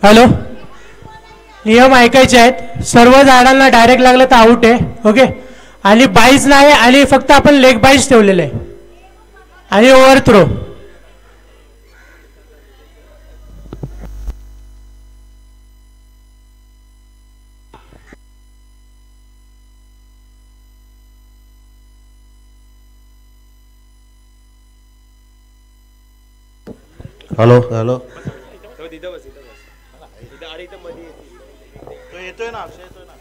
Hello, नियम ऐकायचे आहेत. सर्व झाडांना डायरेक्ट लागलं तर आउट आहे. ओके, आणि बाईज नाही, आणि फक्त आपण लेग बाईज ठेवलेले आहे आणि ओव्हर थ्रो. हॅलो हॅलो, येतोय ना, अक्षय येतोय ना.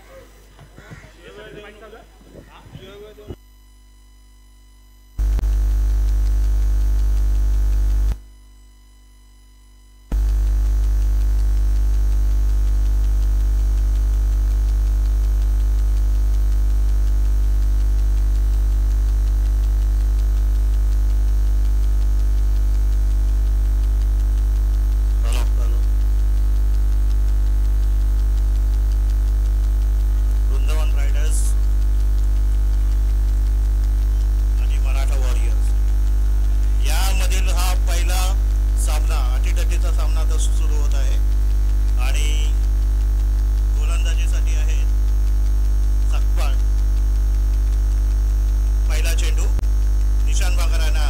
वृंदावन रायडर्स आणि मराठा वॉरियर्स यामधील हा पहिला सामना, अटीतटीचा सामना तर सुरू होत आहे. आणि गोलंदाजीसाठी आहेत सकपाळ. पहिला चेंडू निशान बागरांना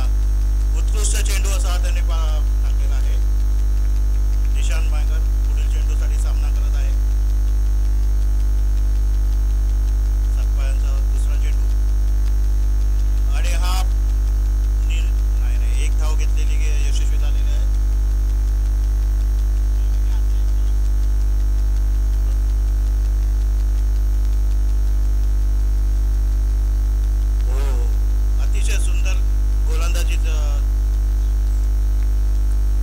उत्कृष्ट चेंडू असा त्यांनी टाकलेला आहे. निशान बागर पुढील चेंडूसाठी सामना करत आहे. सकपाळांचा दुसरा चेंडू, आणि हा नाही, एक धाव घेतलेली यशस्वी झालेली आहे. हो, अतिशय सुंदर गोलंदाजी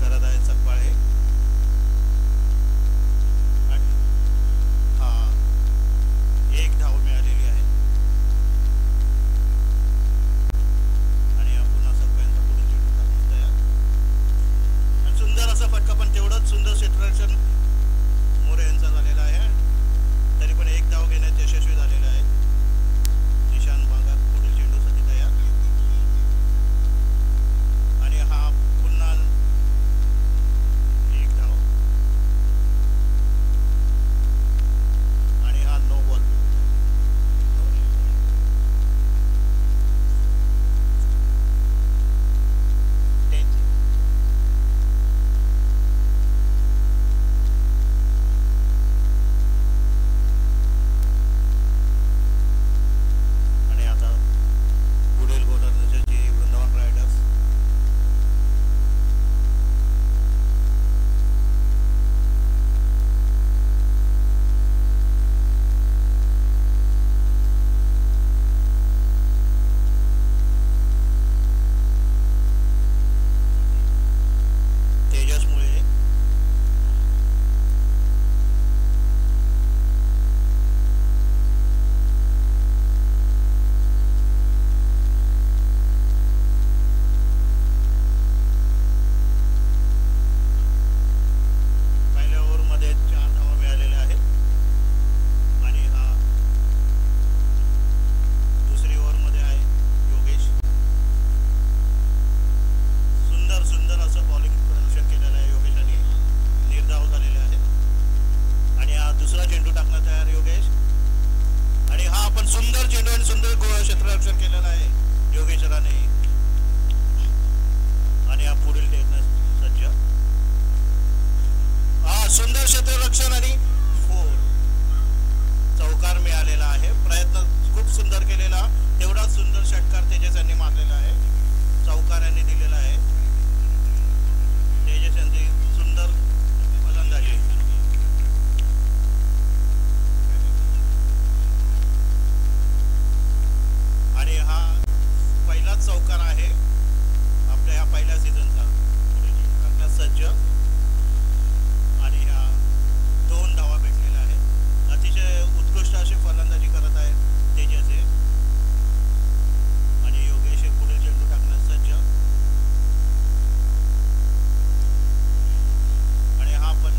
करत आहेत सकपाळ हे. हा, एक धाव मिळालेली आहे. आणि पुन्हा सकपाळांचा पुढील चेंडू करण्यास तयार. आणि सुंदर असा फटका, पण तेवढंच सुंदर क्षेत्ररक्षण मोरे यांचा झालेला आहे. तरी पण एक धाव घेण्यात यशस्वी झालेला आहे. निशान बागर पुढील चेंडूसाठी तयार. आणि हा पुन्हा एक धाव, आणि हा नो बॉल. आणि आता पुढील गोलंदाजी वृंदावन रायडर्स. तेजस मुळे, पहिल्या ओव्हरमध्ये 4 धावा मिळालेल्या आहेत. आणि हा दुसरी ओव्हरमध्ये आहे योगेश. सुंदर सुंदर असं बॉलिंग प्रदर्शन केलेलं आहे योगेशाने. निर्धाव झालेले आहेत. आणि हा दुसरा चेंडू टाकण्यात तयार योगेश. आणि हा पण सुंदर चेंडू आणि सुंदर क्षेत्ररक्षण केलेलं आहे योगेश्वराने. आणि हा पुढील टेकण्यास सज्ज. हा सुंदर क्षेत्ररक्षण आणि 4 चौकार मिळालेला आहे. प्रयत्न खूप सुंदर केलेला, तेवढाच सुंदर षटकार तेजस यांनी मारलेला आहे. चौकार यांनी दिलेला आहे. तेजस यांची सुंदर फलंदाजी. आणि हा पहिलाच चौकार आहे आपल्या ह्या पहिल्या सीझनचा. पुढे चेंडू टाकण्यास सज्ज. आणि ह्या 2 धावा भेटलेल्या आहेत. अतिशय उत्कृष्ट अशी फलंदाजी करत आहेत तेजस हे. आणि योगेश हे पुढील चेंडू टाकण्यास सज्ज. आणि हा पण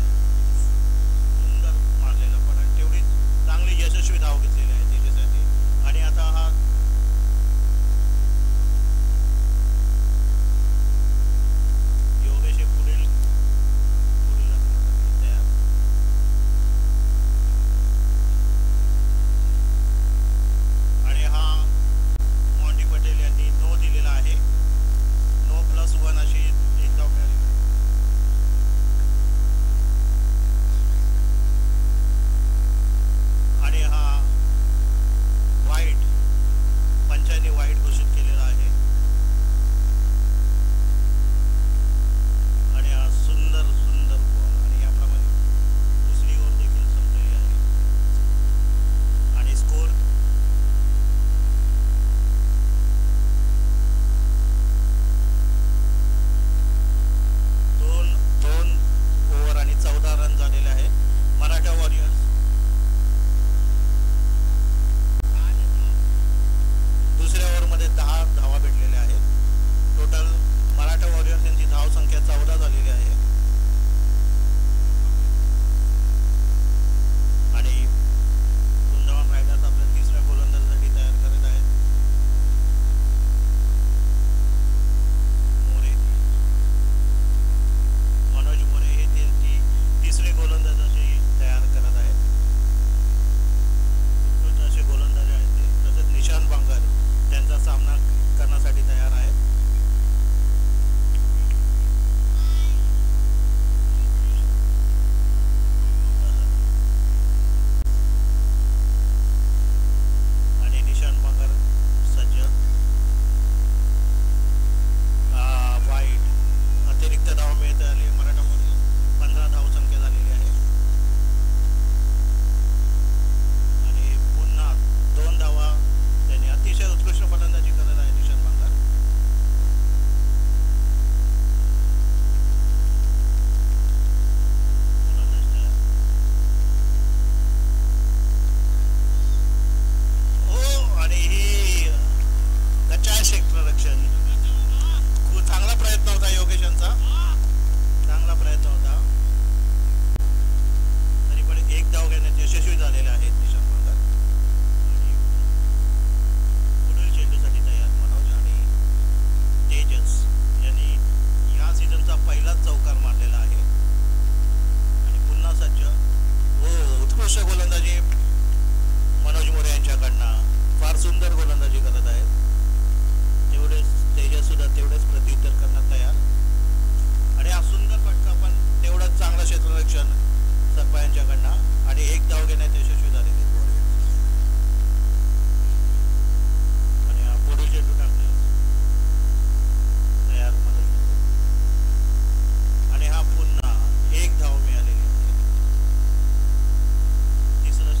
उत्कृष्ट गोलंदाजी मनोज मोरे यांच्याकडनं फार सुंदर गोलंदाजी करत आहेत. तेवढेच तेजस सुद्धा तेवढेच प्रत्युत्तर करण्यात तयार. आणि हा सुंदर फटका पण तेवढंच चांगलं क्षेत्ररक्षण सरपा यांच्याकडनं आणि एक धाव घेण्यात यशस्वी झालेले आणि हा पुढील चेंडू टाकण्यास तयार मनोज मोरे आणि हा पुन्हा एक धाव मिळालेली आहे. तिसरं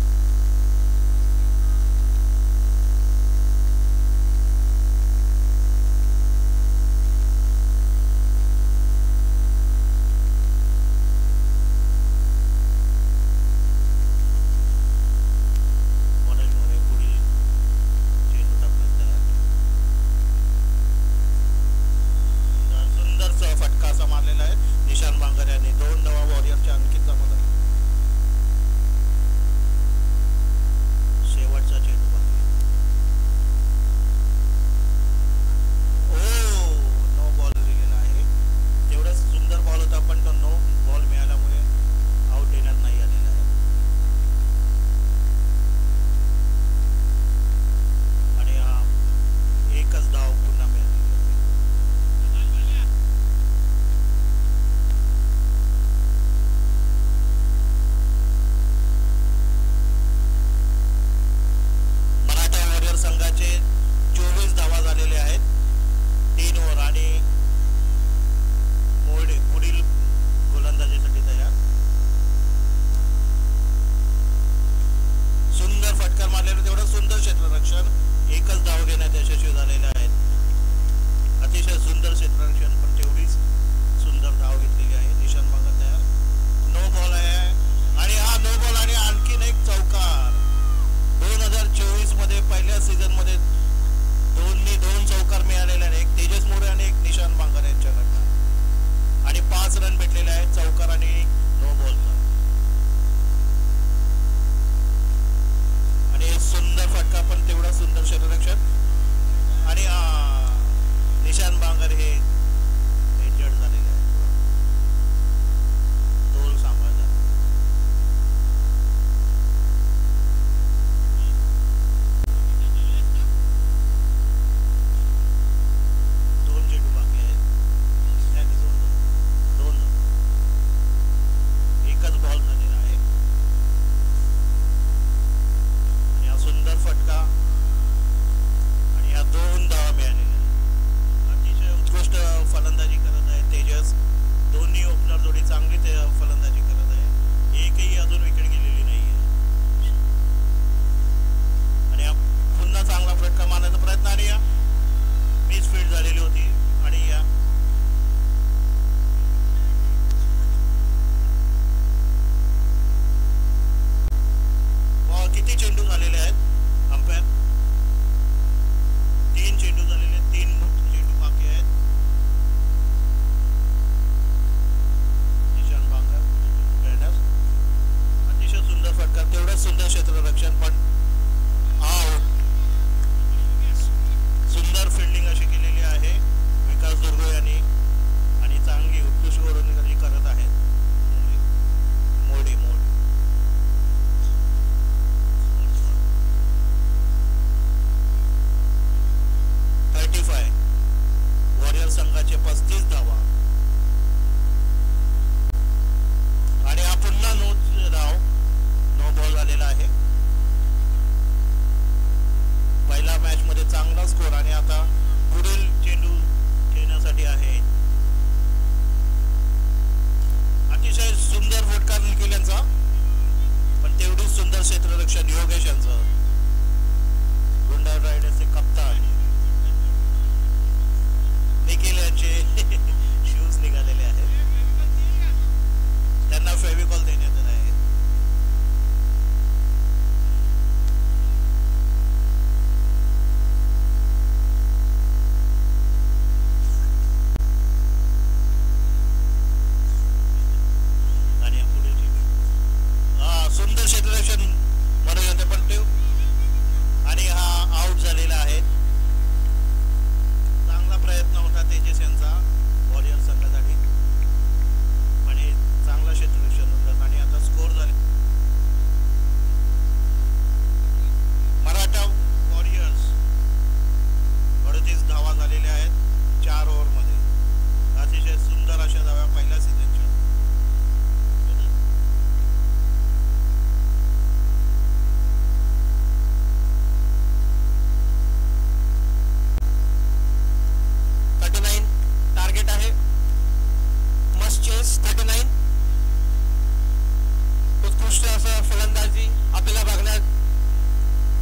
उत्कृष्ट असं फलंदाजी आपल्याला बघण्यात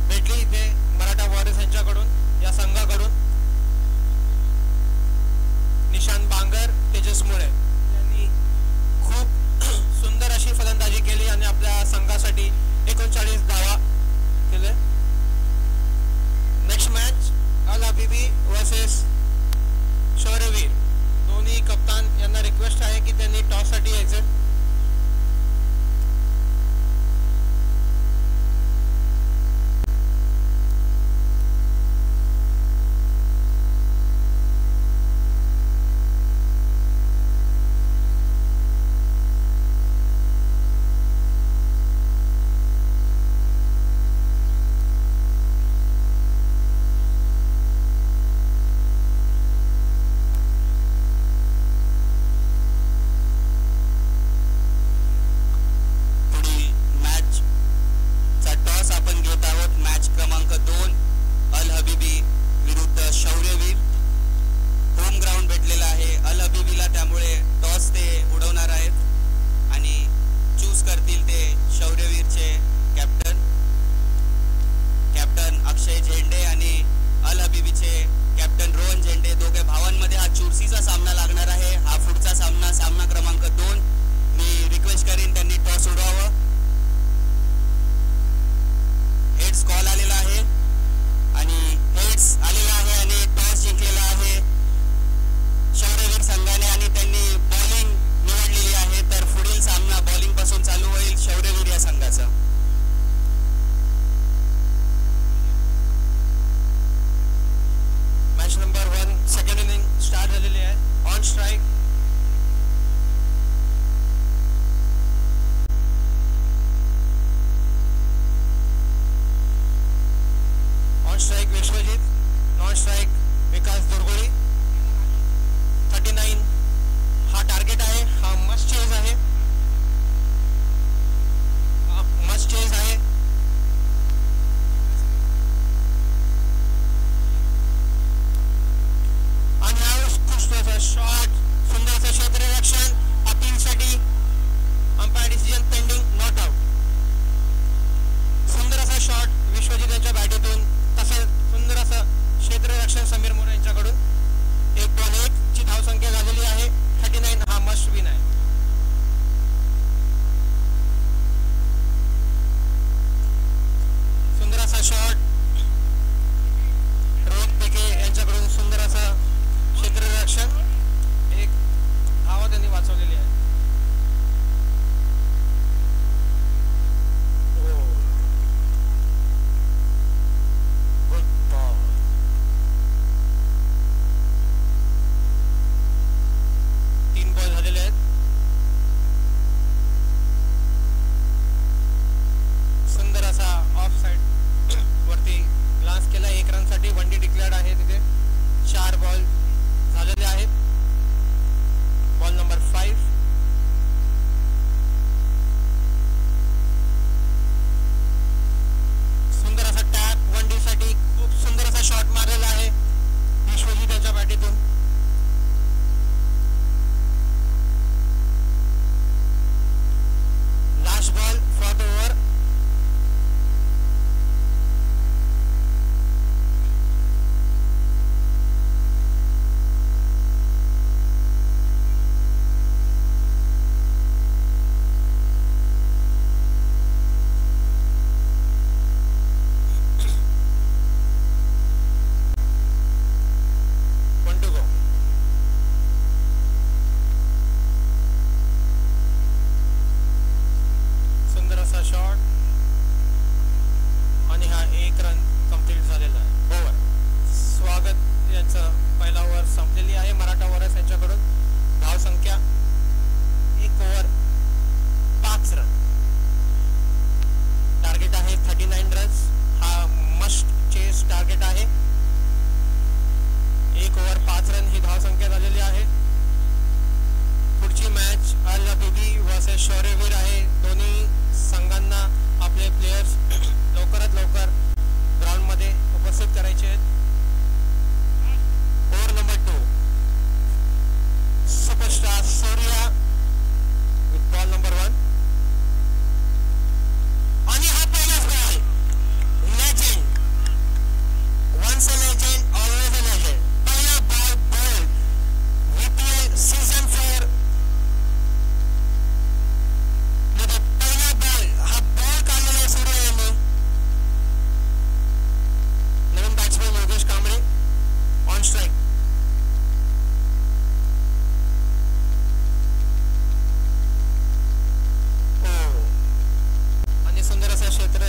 भेटली इथे मराठा वॉरियर्स यांच्याकडून, या संघाकडून. निशांत बांगर, तेजस मुळे यांनी खूप सुंदर अशी फलंदाजी केली आणि आपल्या संघासाठी 39 धावा केले. नेक्स्ट मॅच अल हबीबी वर्सेस शौर्यवीर. दोन्ही कप्तान यांना रिक्वेस्ट आहे की त्यांनी टॉस साठी यायचं.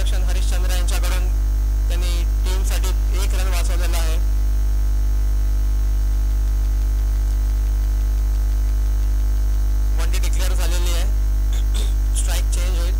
क्षेत्ररक्षण हरिश्चंद्र यांच्याकडून त्यांनी टीमसाठी 1 रन वाचवलेला आहे. वनडी डिक्लेअर झालेली आहे. स्ट्राईक चेंज होईल.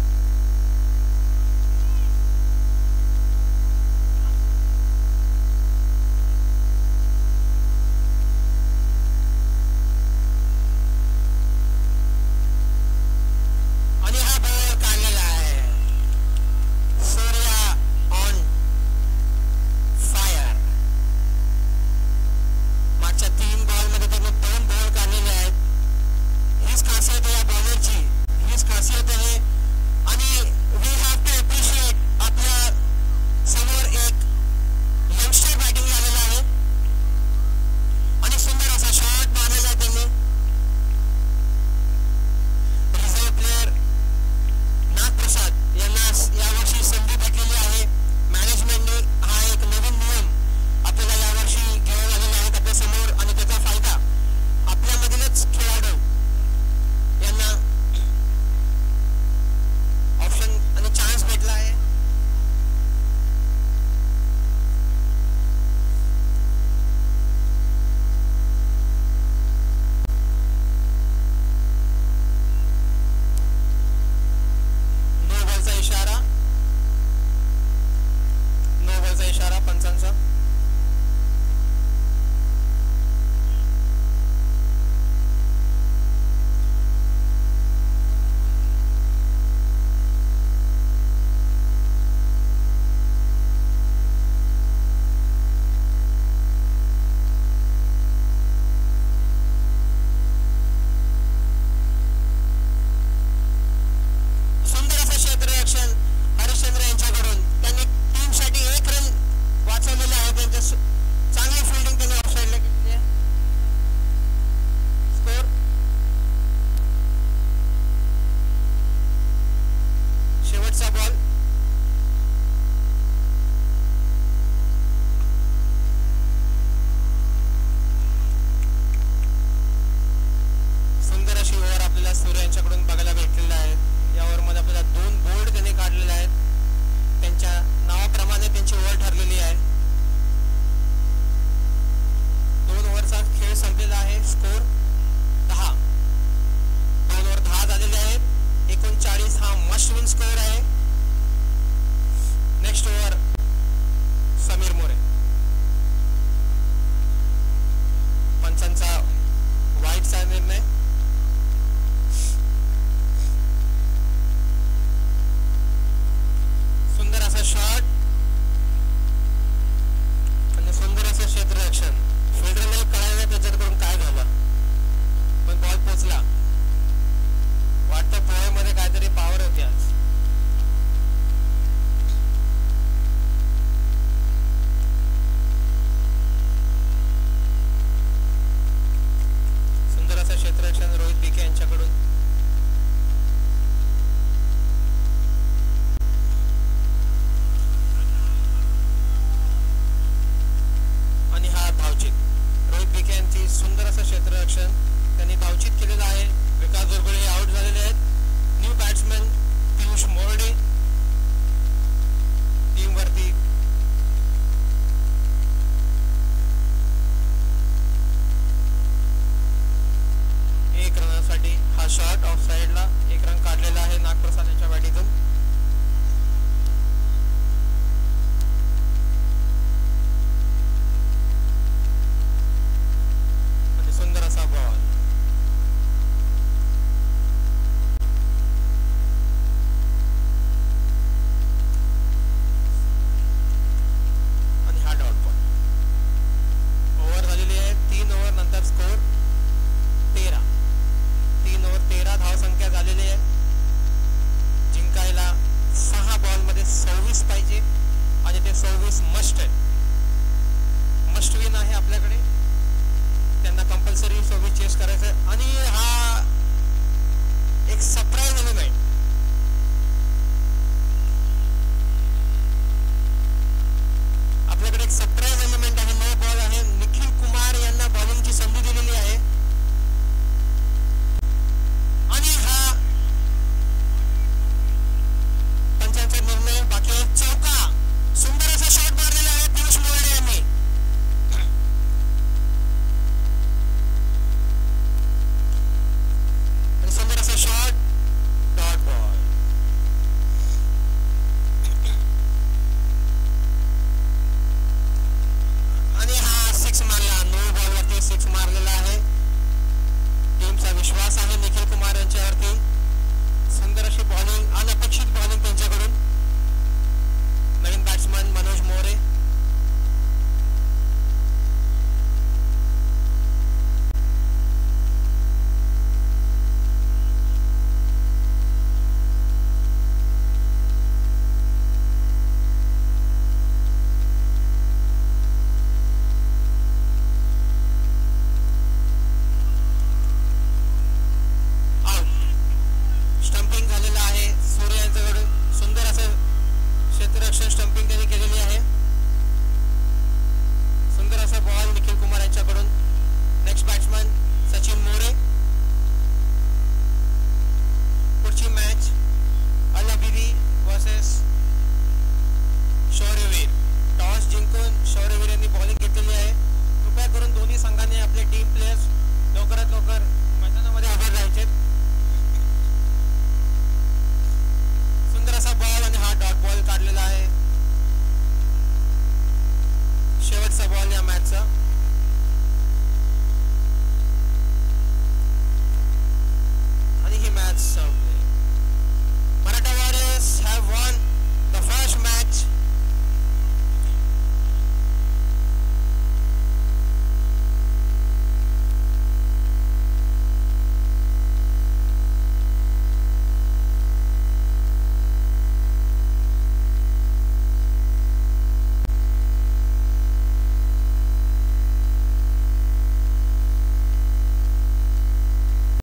एक सरप्राईज एलिमेंट